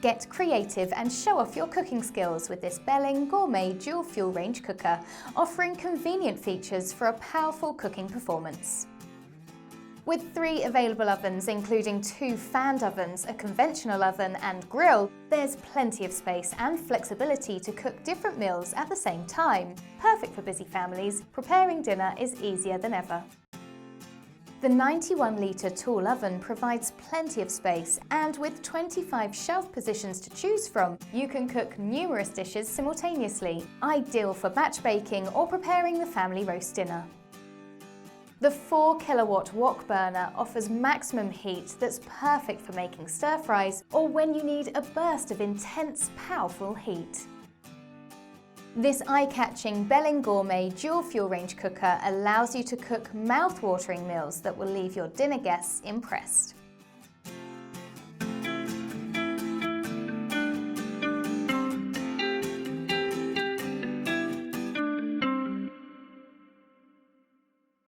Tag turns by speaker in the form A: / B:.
A: Get creative and show off your cooking skills with this Belling Gourmet dual fuel range cooker, offering convenient features for a powerful cooking performance. With 3 available ovens, including 2 fanned ovens, a conventional oven and grill, there's plenty of space and flexibility to cook different meals at the same time. Perfect for busy families, preparing dinner is easier than ever. The 91-litre tall oven provides plenty of space, and with 25 shelf positions to choose from, you can cook numerous dishes simultaneously, ideal for batch baking or preparing the family roast dinner. The 4-kilowatt wok burner offers maximum heat that's perfect for making stir-fries or when you need a burst of intense, powerful heat. This eye-catching Belling Gourmet dual fuel range cooker allows you to cook mouth-watering meals that will leave your dinner guests impressed.